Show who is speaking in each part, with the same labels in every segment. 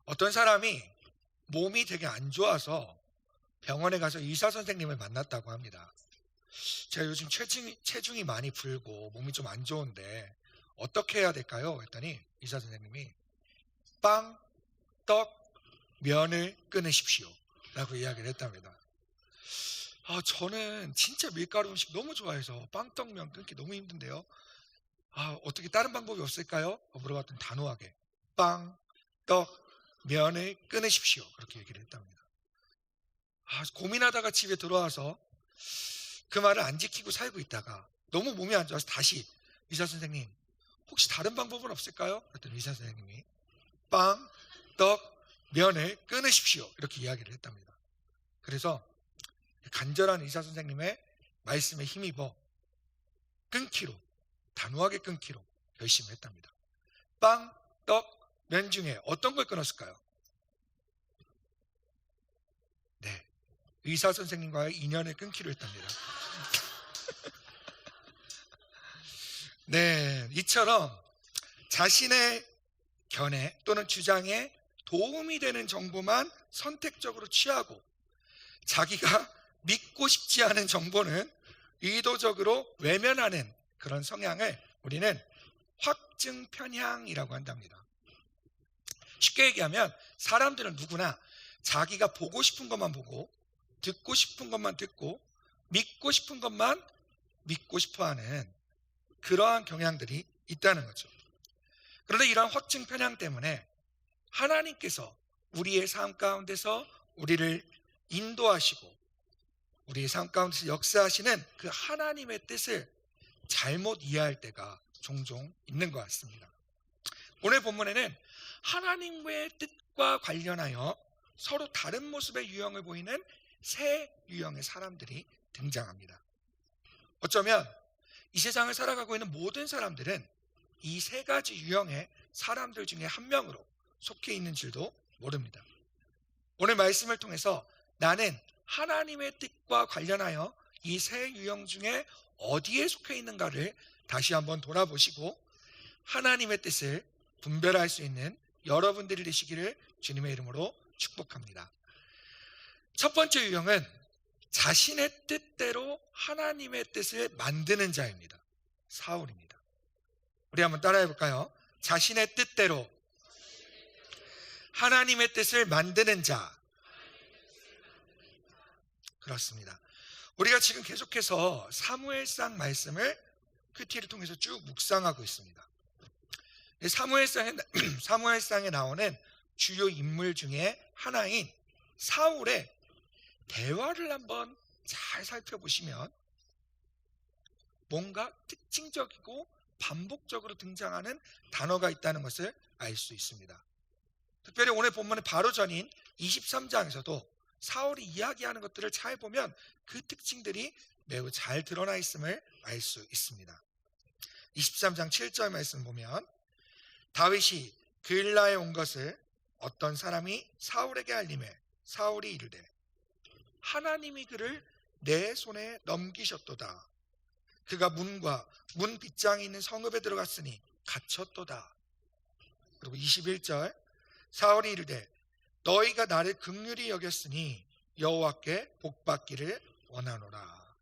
Speaker 1: 어떤 사람이 몸이 되게 안 좋아서 병원에 가서 의사 선생님을 만났다고 합니다. 제가 요즘 체중이 많이 불고 몸이 좀 안 좋은데 어떻게 해야 될까요? 했더니 의사 선생님이 빵, 떡, 면을 끊으십시오 라고 이야기를 했답니다. 저는 진짜 밀가루 음식 너무 좋아해서 빵, 떡, 면 끊기 너무 힘든데요. 어떻게 다른 방법이 없을까요? 물어봤더니 단호하게 빵, 떡, 면을 끊으십시오 그렇게 얘기를 했답니다. 고민하다가 집에 들어와서 그 말을 안 지키고 살고 있다가 너무 몸이 안 좋아서 다시 의사 선생님 혹시 다른 방법은 없을까요? 그랬더니 의사 선생님이 빵, 떡, 면을 끊으십시오 이렇게 이야기를 했답니다. 그래서 간절한 의사 선생님의 말씀에 힘입어 끊기로, 단호하게 끊기로 열심히 했답니다. 빵, 떡, 면 중에 어떤 걸 끊었을까요? 네, 의사 선생님과의 인연을 끊기로 했답니다. 네, 이처럼 자신의 견해 또는 주장에 도움이 되는 정보만 선택적으로 취하고 자기가 믿고 싶지 않은 정보는 의도적으로 외면하는 그런 성향을 우리는 확증 편향이라고 한답니다. 쉽게 얘기하면 사람들은 누구나 자기가 보고 싶은 것만 보고 듣고 싶은 것만 듣고 믿고 싶은 것만 믿고 싶어하는 그러한 경향들이 있다는 거죠. 그런데 이러한 확증 편향 때문에 하나님께서 우리의 삶 가운데서 우리를 인도하시고 우리의 삶 가운데서 역사하시는 그 하나님의 뜻을 잘못 이해할 때가 종종 있는 것 같습니다. 오늘 본문에는 하나님의 뜻과 관련하여 서로 다른 모습의 유형을 보이는 세 유형의 사람들이 등장합니다. 어쩌면 이 세상을 살아가고 있는 모든 사람들은 이 세 가지 유형의 사람들 중에 한 명으로 속해 있는 줄도 모릅니다. 오늘 말씀을 통해서 나는 하나님의 뜻과 관련하여 이 세 유형 중에 어디에 속해 있는가를 다시 한번 돌아보시고 하나님의 뜻을 분별할 수 있는 여러분들이 되시기를 주님의 이름으로 축복합니다. 첫 번째 유형은 자신의 뜻대로 하나님의 뜻을 만드는 자입니다. 사울입니다. 우리 한번 따라해 볼까요? 자신의 뜻대로 하나님의 뜻을 만드는 자. 그렇습니다. 우리가 지금 계속해서 사무엘상 말씀을 큐티를 통해서 쭉 묵상하고 있습니다. 사무엘상에 나오는 주요 인물 중에 하나인 사울의 대화를 한번 잘 살펴보시면 뭔가 특징적이고 반복적으로 등장하는 단어가 있다는 것을 알 수 있습니다. 특별히 오늘 본문의 바로 전인 23장에서도 사울이 이야기하는 것들을 잘 보면 그 특징들이 매우 잘 드러나 있음을 알 수 있습니다. 23장 7절 말씀 보면 다윗이 그일라에 온 것을 어떤 사람이 사울에게 알림해 사울이 이르되 하나님이 그를 내 손에 넘기셨도다. 그가 문과 문 빗장이 있는 성읍에 들어갔으니 갇혔도다. 그리고 21절 사울이 이르되 너희가 나를 긍휼히 여겼으니 여호와께 복받기를 원하노라.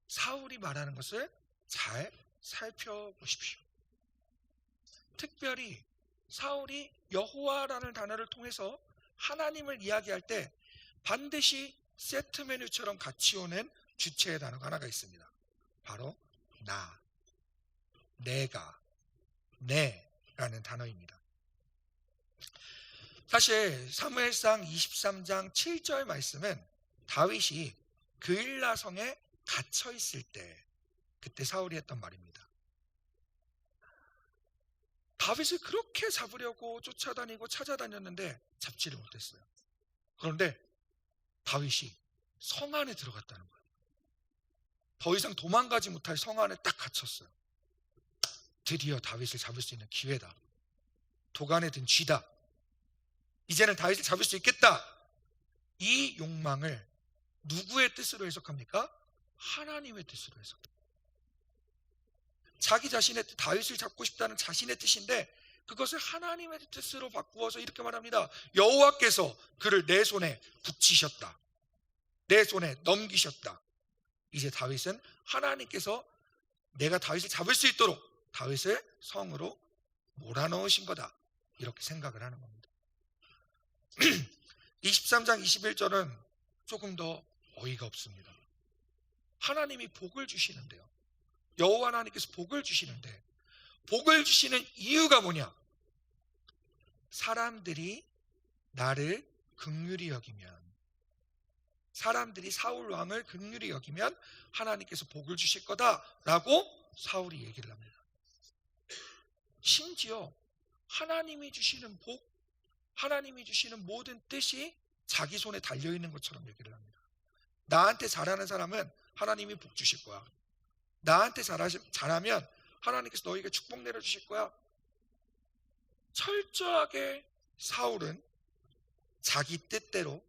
Speaker 1: 사울이 말하는 것을 잘 살펴보십시오. 특별히 사울이 여호와라는 단어를 통해서 하나님을 이야기할 때 반드시 세트 메뉴처럼 같이 오는 주체의 단어가 하나가 있습니다. 바로 나, 내가, 내라는 단어입니다. 사실 사무엘상 23장 7절 말씀은 다윗이 그일라 성에 갇혀 있을 때 그때 사울이 했던 말입니다. 다윗을 그렇게 잡으려고 쫓아다니고 찾아다녔는데 잡지를 못했어요. 그런데 다윗이 성 안에 들어갔다는 거예요. 더 이상 도망가지 못할 성 안에 딱 갇혔어요. 드디어 다윗을 잡을 수 있는 기회다. 도간에 든 쥐다. 이제는 다윗을 잡을 수 있겠다. 이 욕망을 누구의 뜻으로 해석합니까? 하나님의 뜻으로 해석합니다. 자기 자신의 뜻, 다윗을 잡고 싶다는 자신의 뜻인데 그것을 하나님의 뜻으로 바꾸어서 이렇게 말합니다. 여호와께서 그를 내 손에 붙이셨다. 내 손에 넘기셨다. 이제 다윗은 하나님께서 내가 다윗을 잡을 수 있도록 다윗을 성으로 몰아넣으신 거다. 이렇게 생각을 하는 겁니다. 23장 21절은 조금 더 어이가 없습니다. 하나님이 복을 주시는데요. 여호와 하나님께서 복을 주시는데 복을 주시는 이유가 뭐냐? 사람들이 나를 긍휼히 여기면, 사람들이 사울 왕을 긍휼히 여기면 하나님께서 복을 주실 거다라고 사울이 얘기를 합니다. 심지어 하나님이 주시는 복, 하나님이 주시는 모든 뜻이 자기 손에 달려있는 것처럼 얘기를 합니다. 나한테 잘하는 사람은 하나님이 복 주실 거야. 나한테 잘하면 하나님께서 너에게 축복 내려주실 거야. 철저하게 사울은 자기 뜻대로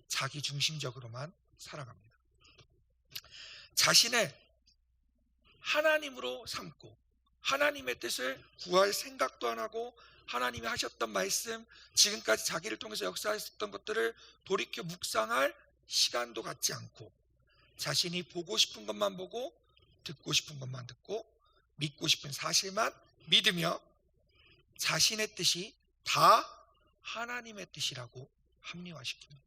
Speaker 1: 자기 중심적으로만 살아갑니다. 자신을 하나님으로 삼고 하나님의 뜻을 구할 생각도 안 하고 하나님이 하셨던 말씀, 지금까지 자기를 통해서 역사했었던 것들을 돌이켜 묵상할 시간도 갖지 않고 자신이 보고 싶은 것만 보고 듣고 싶은 것만 듣고 믿고 싶은 사실만 믿으며 자신의 뜻이 다 하나님의 뜻이라고 합리화시킵니다.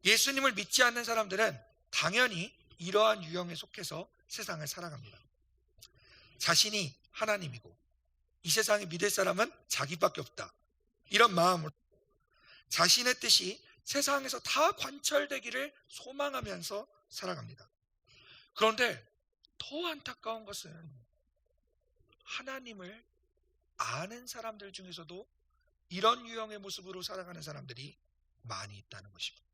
Speaker 1: 예수님을 믿지 않는 사람들은 당연히 이러한 유형에 속해서 세상을 살아갑니다. 자신이 하나님이고 이 세상에 믿을 사람은 자기밖에 없다. 이런 마음으로 자신의 뜻이 세상에서 다 관철되기를 소망하면서 살아갑니다. 그런데 더 안타까운 것은 하나님을 아는 사람들 중에서도 이런 유형의 모습으로 살아가는 사람들이 많이 있다는 것입니다.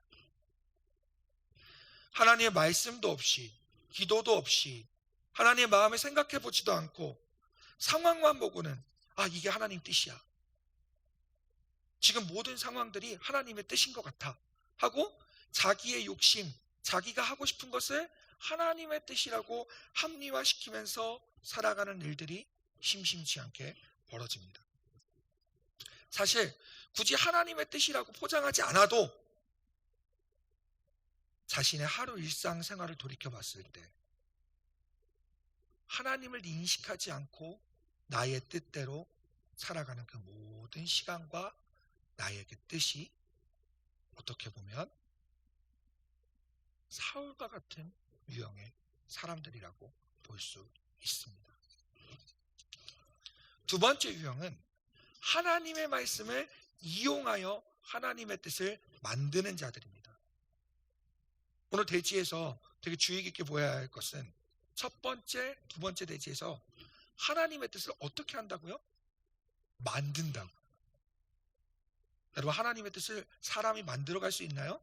Speaker 1: 하나님의 말씀도 없이, 기도도 없이, 하나님의 마음을 생각해 보지도 않고 상황만 보고는 이게 하나님 뜻이야, 지금 모든 상황들이 하나님의 뜻인 것 같아 하고 자기의 욕심, 자기가 하고 싶은 것을 하나님의 뜻이라고 합리화시키면서 살아가는 일들이 심심치 않게 벌어집니다. 사실 굳이 하나님의 뜻이라고 포장하지 않아도 자신의 하루 일상생활을 돌이켜봤을 때 하나님을 인식하지 않고 나의 뜻대로 살아가는 그 모든 시간과 나의 그 뜻이 어떻게 보면 사울과 같은 유형의 사람들이라고 볼 수 있습니다. 두 번째 유형은 하나님의 말씀을 이용하여 하나님의 뜻을 만드는 자들입니다. 오늘 대지에서 되게 주의 깊게 보아야 할 것은 첫 번째, 두 번째 대지에서 하나님의 뜻을 어떻게 한다고요? 만든다고. 여러분, 하나님의 뜻을 사람이 만들어갈 수 있나요?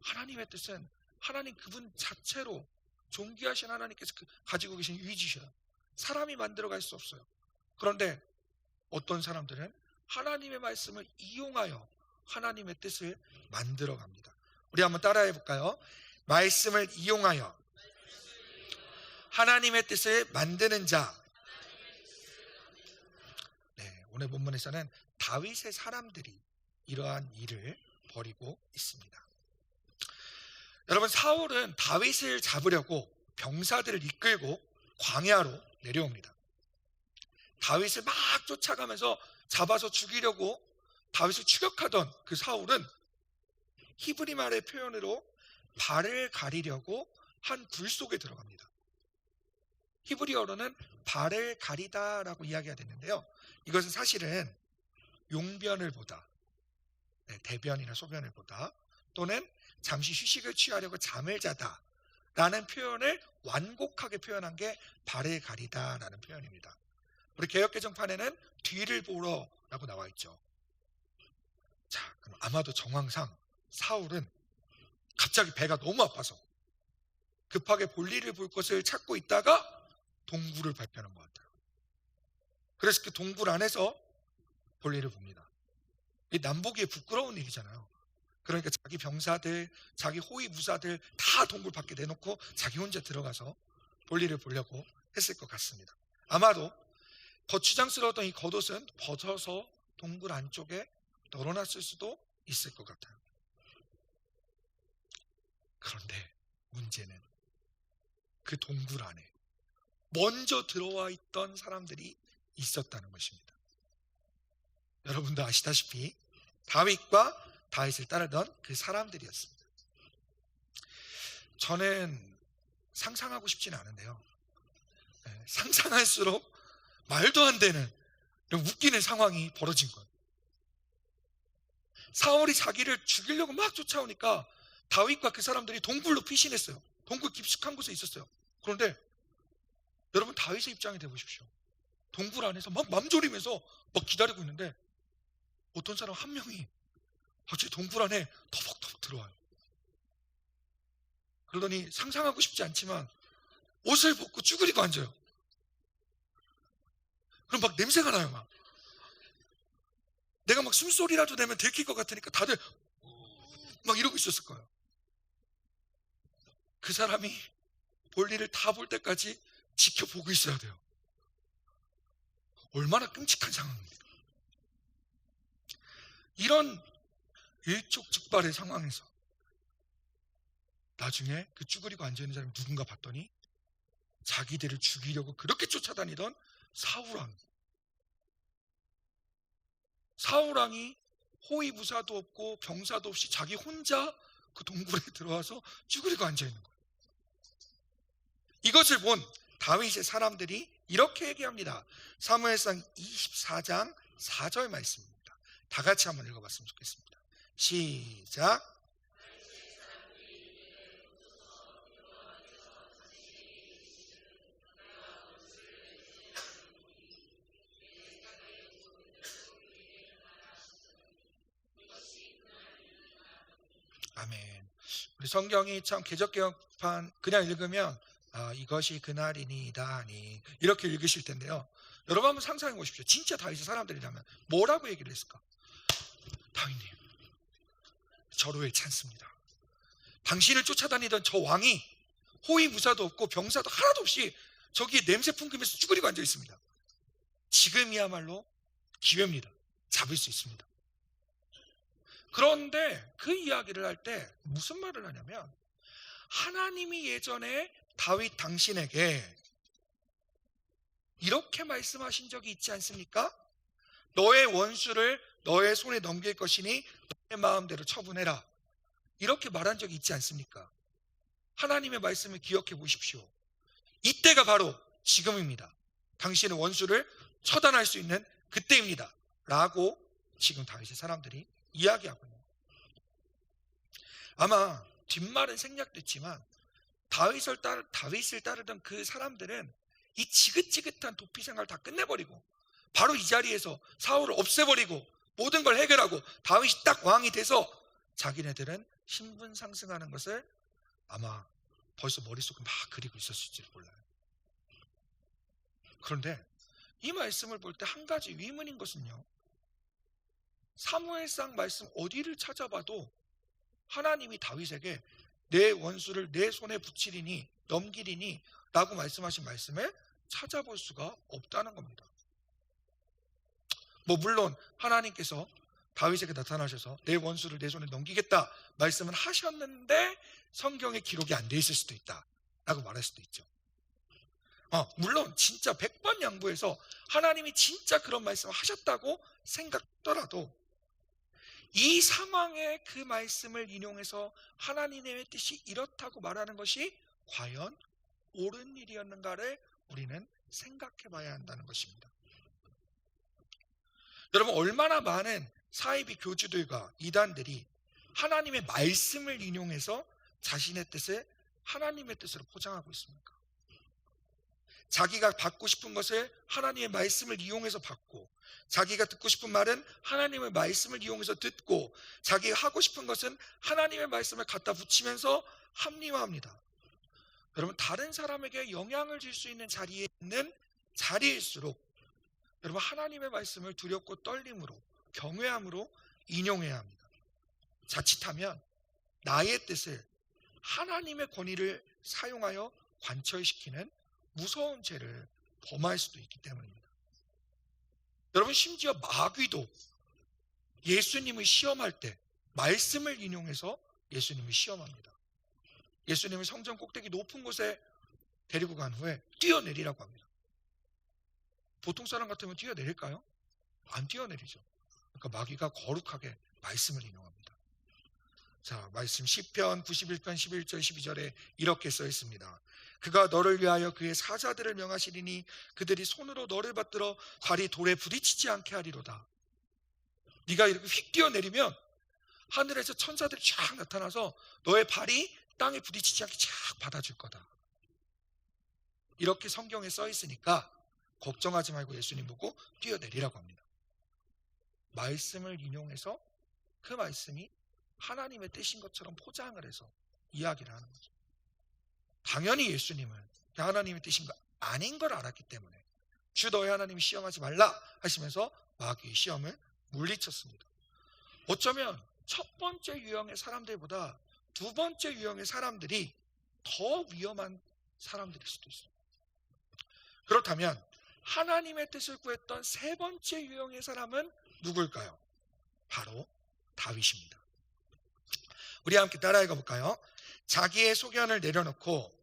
Speaker 1: 하나님의 뜻은 하나님 그분 자체로 존귀하신 하나님께서 가지고 계신 위지셔요. 사람이 만들어갈 수 없어요. 그런데 어떤 사람들은 하나님의 말씀을 이용하여 하나님의 뜻을 만들어갑니다. 우리 한번 따라해 볼까요? 말씀을 이용하여 하나님의 뜻을 만드는 자. 네, 오늘 본문에서는 다윗의 사람들이 이러한 일을 벌이고 있습니다. 여러분, 사울은 다윗을 잡으려고 병사들을 이끌고 광야로 내려옵니다. 다윗을 막 쫓아가면서 잡아서 죽이려고 다윗을 추격하던 그 사울은 히브리 말의 표현으로 발을 가리려고 한 굴 속에 들어갑니다. 히브리어로는 발을 가리다라고 이야기가 됐는데요, 이것은 사실은 용변을 보다, 대변이나 소변을 보다, 또는 잠시 휴식을 취하려고 잠을 자다 라는 표현을 완곡하게 표현한 게 발을 가리다라는 표현입니다. 우리 개역개정판에는 뒤를 보러 라고 나와 있죠. 자, 그럼 아마도 정황상 사울은 갑자기 배가 너무 아파서 급하게 볼일을 볼 것을 찾고 있다가 동굴을 발견한 것 같아요. 그래서 그 동굴 안에서 볼일을 봅니다. 이 남보기에 부끄러운 일이잖아요. 그러니까 자기 병사들, 자기 호위 무사들 다 동굴 밖에 내놓고 자기 혼자 들어가서 볼일을 보려고 했을 것 같습니다. 아마도 거추장스러웠던 이 겉옷은 벗어서 동굴 안쪽에 널어놨을 수도 있을 것 같아요. 그런데 문제는 그 동굴 안에 먼저 들어와 있던 사람들이 있었다는 것입니다. 여러분도 아시다시피 다윗과 다윗을 따르던 그 사람들이었습니다. 저는 상상하고 싶지는 않은데요, 상상할수록 말도 안 되는 웃기는 상황이 벌어진 거예요. 사울이 자기를 죽이려고 막 쫓아오니까 다윗과 그 사람들이 동굴로 피신했어요. 동굴 깊숙한 곳에 있었어요. 그런데 여러분, 다윗의 입장에 대보십시오. 동굴 안에서 막 맘졸이면서 막 기다리고 있는데 어떤 사람 한 명이 갑자기 동굴 안에 터벅터벅 들어와요. 그러더니 상상하고 싶지 않지만 옷을 벗고 쭈그리고 앉아요. 그럼 막 냄새가 나요. 내가 막 숨소리라도 내면 들킬 것 같으니까 다들 막 이러고 있었을 거예요. 그 사람이 볼 일을 다 볼 때까지 지켜보고 있어야 돼요. 얼마나 끔찍한 상황입니까? 이런 일촉즉발의 상황에서 나중에 그 쭈그리고 앉아있는 사람이 누군가 봤더니 자기들을 죽이려고 그렇게 쫓아다니던 사울왕이 호위무사도 없고 병사도 없이 자기 혼자 그 동굴에 들어와서 쭈그리고 앉아있는 거예요. 이것을 본 다윗의 사람들이 이렇게 얘기합니다. 사무엘상 24장 4절 말씀입니다. 다 같이 한번 읽어봤으면 좋겠습니다. 시작. 아멘. 우리 성경이 참 개역개혁판 그냥 읽으면 이것이 그날이니다니 이렇게 읽으실 텐데요, 여러분 한번 상상해 보십시오. 진짜 다윗의 사람들이라면 뭐라고 얘기를 했을까? 다윗님, 저를 찾습니다. 당신을 쫓아다니던 저 왕이 호위무사도 없고 병사도 하나도 없이 저기에 냄새 풍기면서 쭈그리고 앉아 있습니다. 지금이야말로 기회입니다. 잡을 수 있습니다. 그런데 그 이야기를 할 때 무슨 말을 하냐면, 하나님이 예전에 다윗 당신에게 이렇게 말씀하신 적이 있지 않습니까? 너의 원수를 너의 손에 넘길 것이니 너의 마음대로 처분해라, 이렇게 말한 적이 있지 않습니까? 하나님의 말씀을 기억해 보십시오. 이때가 바로 지금입니다. 당신의 원수를 처단할 수 있는 그때입니다 라고 지금 다윗의 사람들이 이야기하군요. 아마 뒷말은 생략됐지만 다윗을 따르던 그 사람들은 이 지긋지긋한 도피 생활을 다 끝내버리고 바로 이 자리에서 사울을 없애버리고 모든 걸 해결하고 다윗이 딱 왕이 돼서 자기네들은 신분 상승하는 것을 아마 벌써 머릿속에 막 그리고 있었을지 몰라요. 그런데 이 말씀을 볼 때 한 가지 의문인 것은요, 사무엘상 말씀 어디를 찾아봐도 하나님이 다윗에게 내 원수를 내 손에 붙이리니 넘기리니 라고 말씀하신 말씀을 찾아볼 수가 없다는 겁니다. 물론 하나님께서 다윗에게 나타나셔서 내 원수를 내 손에 넘기겠다 말씀은 하셨는데 성경에 기록이 안 돼 있을 수도 있다 라고 말할 수도 있죠. 물론 진짜 100번 양보해서 하나님이 진짜 그런 말씀을 하셨다고 생각하더라도 이 상황에 그 말씀을 인용해서 하나님의 뜻이 이렇다고 말하는 것이 과연 옳은 일이었는가를 우리는 생각해 봐야 한다는 것입니다. 여러분, 얼마나 많은 사이비 교주들과 이단들이 하나님의 말씀을 인용해서 자신의 뜻을 하나님의 뜻으로 포장하고 있습니까? 자기가 받고 싶은 것을 하나님의 말씀을 이용해서 받고, 자기가 듣고 싶은 말은 하나님의 말씀을 이용해서 듣고, 자기가 하고 싶은 것은 하나님의 말씀을 갖다 붙이면서 합리화합니다. 여러분, 다른 사람에게 영향을 줄 수 있는 자리에 있는 자리일수록 여러분, 하나님의 말씀을 두렵고 떨림으로, 경외함으로 인용해야 합니다. 자칫하면 나의 뜻을 하나님의 권위를 사용하여 관철시키는 무서운 죄를 범할 수도 있기 때문입니다. 여러분, 심지어 마귀도 예수님을 시험할 때 말씀을 인용해서 예수님을 시험합니다. 예수님을 성전 꼭대기 높은 곳에 데리고 간 후에 뛰어내리라고 합니다. 보통 사람 같으면 뛰어내릴까요? 안 뛰어내리죠. 그러니까 마귀가 거룩하게 말씀을 인용합니다. 자, 말씀 시편 91편 11절 12절에 이렇게 써 있습니다. 그가 너를 위하여 그의 사자들을 명하시리니 그들이 손으로 너를 받들어 발이 돌에 부딪히지 않게 하리로다. 네가 이렇게 휙 뛰어내리면 하늘에서 천사들이 쫙 나타나서 너의 발이 땅에 부딪히지 않게 쫙 받아줄 거다. 이렇게 성경에 써 있으니까 걱정하지 말고 예수님 보고 뛰어내리라고 합니다. 말씀을 인용해서 그 말씀이 하나님의 뜻인 것처럼 포장을 해서 이야기를 하는 거죠. 당연히 예수님은 하나님의 뜻인 거 아닌 걸 알았기 때문에 주 너의 하나님이 시험하지 말라 하시면서 마귀의 시험을 물리쳤습니다. 어쩌면 첫 번째 유형의 사람들보다 두 번째 유형의 사람들이 더 위험한 사람들일 수도 있어요. 그렇다면 하나님의 뜻을 구했던 세 번째 유형의 사람은 누굴까요? 바로 다윗입니다. 우리 함께 따라 읽어볼까요? 자기의 소견을 내려놓고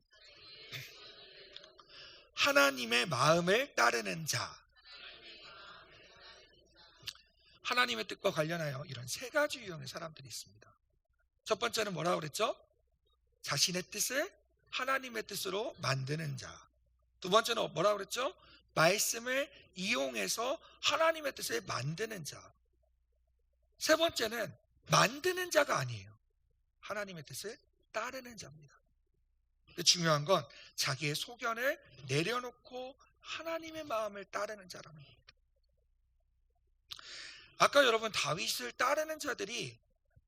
Speaker 1: 하나님의 마음을 따르는 자. 하나님의 뜻과 관련하여 이런 세 가지 유형의 사람들이 있습니다. 첫 번째는 뭐라고 그랬죠? 자신의 뜻을 하나님의 뜻으로 만드는 자. 두 번째는 뭐라고 그랬죠? 말씀을 이용해서 하나님의 뜻을 만드는 자. 세 번째는 만드는 자가 아니에요. 하나님의 뜻을 따르는 자입니다. 중요한 건 자기의 소견을 내려놓고 하나님의 마음을 따르는 자라는 겁니다. 아까 여러분 다윗을 따르는 자들이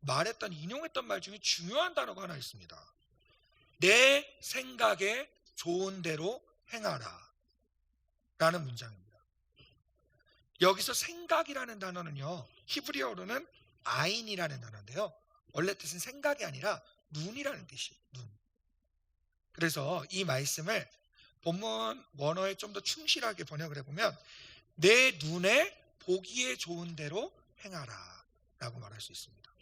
Speaker 1: 말했던, 인용했던 말 중에 중요한 단어가 하나 있습니다. 내 생각에 좋은 대로 행하라 라는 문장입니다. 여기서 생각이라는 단어는요, 히브리어로는 아인이라는 단어인데요, 원래 뜻은 생각이 아니라 눈이라는 뜻이에요. 눈. 그래서 이 말씀을 본문 원어에 좀 더 충실하게 번역을 해보면 내 눈에 보기에 좋은 대로 행하라 라고 말할 수 있습니다.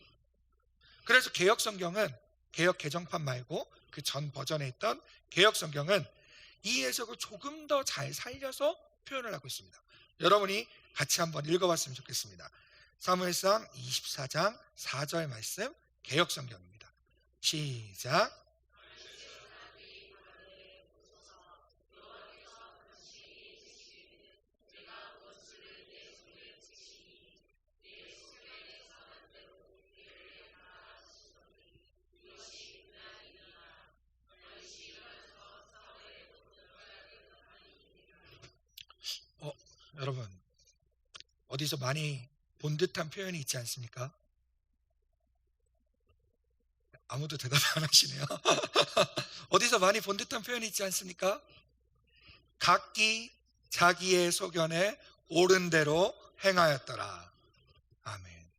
Speaker 1: 그래서 개역성경은, 개역 개정판 말고 그 전 버전에 있던 개역성경은 이 해석을 조금 더 잘 살려서 표현을 하고 있습니다. 여러분이 같이 한번 읽어봤으면 좋겠습니다. 사무엘상 24장 4절 말씀, 개역성경입니다. 시작. 여러분, 어디서 많이 본 듯한 표현이 있지 않습니까? 아무도 대답 안 하시네요. 어디서 많이 본 듯한 표현이 있지 않습니까? 각기 자기의 소견에 옳은 대로 행하였더라. 아멘.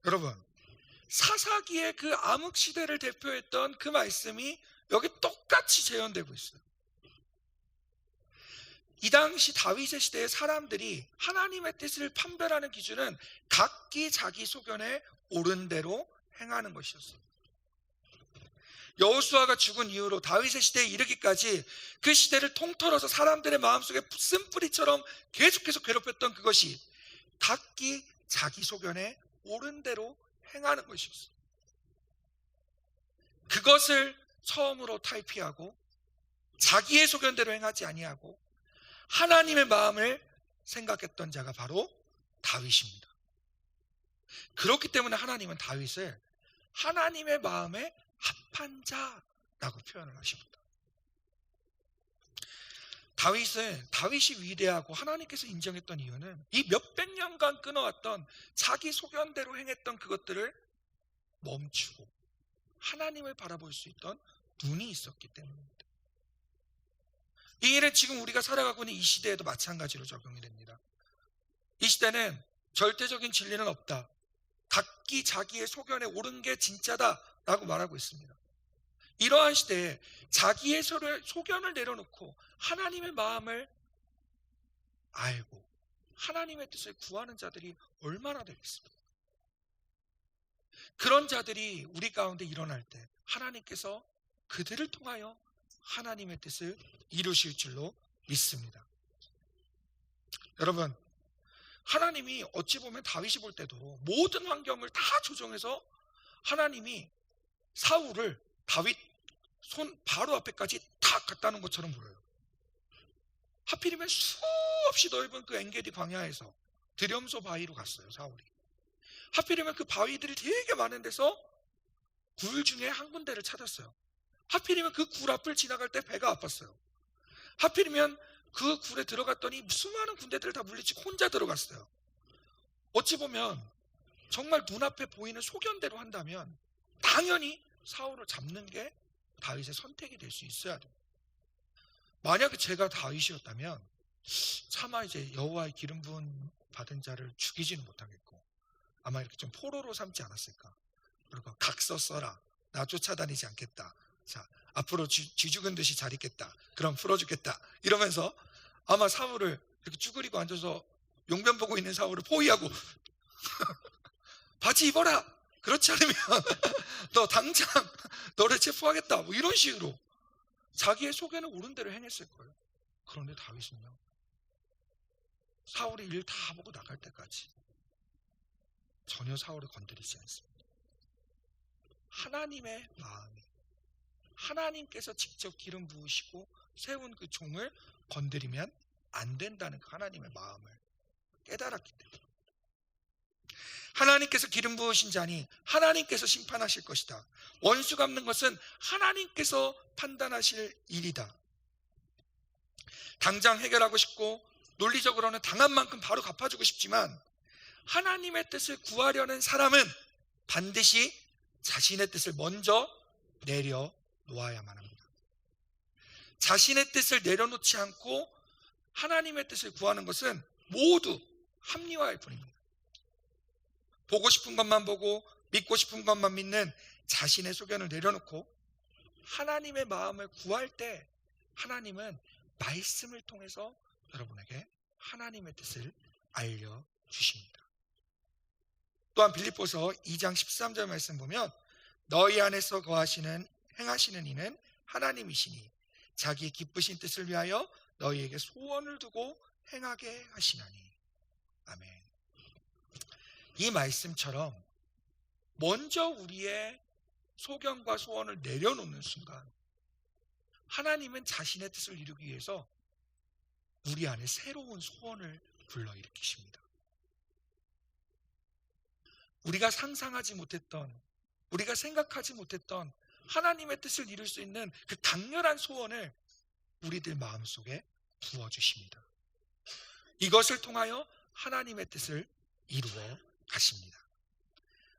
Speaker 1: 여러분, 사사기의 그 암흑 시대를 대표했던 그 말씀이 여기 똑같이 재현되고 있어요. 이 당시 다윗의 시대의 사람들이 하나님의 뜻을 판별하는 기준은 각기 자기 소견에 옳은 대로 행하는 것이었어요. 여호수아가 죽은 이후로 다윗의 시대에 이르기까지 그 시대를 통틀어서 사람들의 마음속에 쓴뿌리처럼 계속해서 괴롭혔던 그것이 각기 자기 소견에 옳은 대로 행하는 것이었어요. 그것을 처음으로 탈피하고 자기의 소견대로 행하지 아니하고 하나님의 마음을 생각했던 자가 바로 다윗입니다. 그렇기 때문에 하나님은 다윗을 하나님의 마음에 합한 자라고 표현을 하십니다. 다윗이 위대하고 하나님께서 인정했던 이유는 이 몇백 년간 끊어왔던 자기 소견대로 행했던 그것들을 멈추고 하나님을 바라볼 수 있던 눈이 있었기 때문입니다. 이 일은 지금 우리가 살아가고 있는 이 시대에도 마찬가지로 적용이 됩니다. 이 시대는 절대적인 진리는 없다, 각기 자기의 소견에 옳은 게 진짜다 라고 말하고 있습니다. 이러한 시대에 자기의 소견을 내려놓고 하나님의 마음을 알고 하나님의 뜻을 구하는 자들이 얼마나 되겠습니까? 그런 자들이 우리 가운데 일어날 때 하나님께서 그들을 통하여 하나님의 뜻을 이루실 줄로 믿습니다. 여러분, 하나님이 어찌 보면 다윗이 볼 때도 모든 환경을 다 조정해서 하나님이 사울을 다윗 손 바로 앞에까지 탁 갖다 놓은 것처럼 보여요. 하필이면 수없이 넓은 그 엔게디 광야에서 드렴소 바위로 갔어요, 사울이. 하필이면 그 바위들이 되게 많은 데서 굴 중에 한 군데를 찾았어요. 하필이면 그 굴 앞을 지나갈 때 배가 아팠어요. 하필이면 그 굴에 들어갔더니 수많은 군대들을 다 물리치고 혼자 들어갔어요. 어찌 보면 정말 눈앞에 보이는 소견대로 한다면 당연히 사울을 잡는 게 다윗의 선택이 될 수 있어야 돼요. 만약에 제가 다윗이었다면 차마 이제 여호와의 기름 부은 받은 자를 죽이지는 못하겠고 아마 이렇게 좀 포로로 삼지 않았을까. 그리고 각서 써라. 나 쫓아다니지 않겠다. 자, 앞으로 쥐 죽은 듯이 잘 있겠다. 그럼 풀어주겠다. 이러면서 아마 사울을 이렇게 쭈그리고 앉아서 용변 보고 있는 사울을 포위하고 바지 입어라. 그렇지 않으면 너 당장 너를 체포하겠다. 뭐 이런 식으로 자기의 속에는 옳은 대로 행했을 거예요. 그런데 다윗은요, 사울이 일 다 보고 나갈 때까지 전혀 사울을 건드리지 않습니다. 하나님의 마음이, 하나님께서 직접 기름 부으시고 세운 그 종을 건드리면 안 된다는 그 하나님의 마음을 깨달았기 때문에, 하나님께서 기름 부으신 자니 하나님께서 심판하실 것이다. 원수 갚는 것은 하나님께서 판단하실 일이다. 당장 해결하고 싶고 논리적으로는 당한 만큼 바로 갚아주고 싶지만 하나님의 뜻을 구하려는 사람은 반드시 자신의 뜻을 먼저 내려놓아야만 합니다. 자신의 뜻을 내려놓지 않고 하나님의 뜻을 구하는 것은 모두 합리화일 뿐입니다. 보고 싶은 것만 보고 믿고 싶은 것만 믿는 자신의 소견을 내려놓고 하나님의 마음을 구할 때 하나님은 말씀을 통해서 여러분에게 하나님의 뜻을 알려주십니다. 또한 빌립보서 2장 13절 말씀 보면 너희 안에서 거하시는 행하시는 이는 하나님이시니 자기 기쁘신 뜻을 위하여 너희에게 소원을 두고 행하게 하시나니. 아멘. 이 말씀처럼 먼저 우리의 소견과 소원을 내려놓는 순간 하나님은 자신의 뜻을 이루기 위해서 우리 안에 새로운 소원을 불러일으키십니다. 우리가 상상하지 못했던, 우리가 생각하지 못했던 하나님의 뜻을 이룰 수 있는 그 강렬한 소원을 우리들 마음속에 부어주십니다. 이것을 통하여 하나님의 뜻을 이루어 가십니다.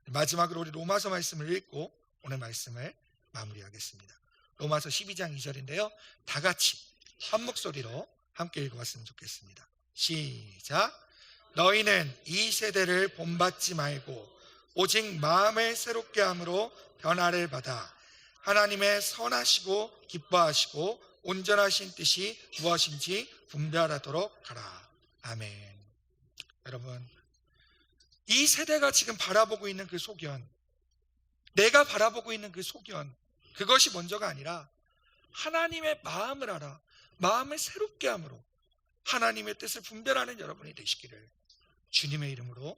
Speaker 1: 마지막으로 우리 로마서 말씀을 읽고 오늘 말씀을 마무리하겠습니다. 로마서 12장 2절인데요. 다 같이 한 목소리로 함께 읽어봤으면 좋겠습니다. 시작. 너희는 이 세대를 본받지 말고 오직 마음을 새롭게 함으로 변화를 받아 하나님의 선하시고 기뻐하시고 온전하신 뜻이 무엇인지 분별하도록 하라. 아멘. 여러분, 이 세대가 지금 바라보고 있는 그 소견, 내가 바라보고 있는 그 소견, 그것이 먼저가 아니라 하나님의 마음을 알아 마음을 새롭게 함으로 하나님의 뜻을 분별하는 여러분이 되시기를 주님의 이름으로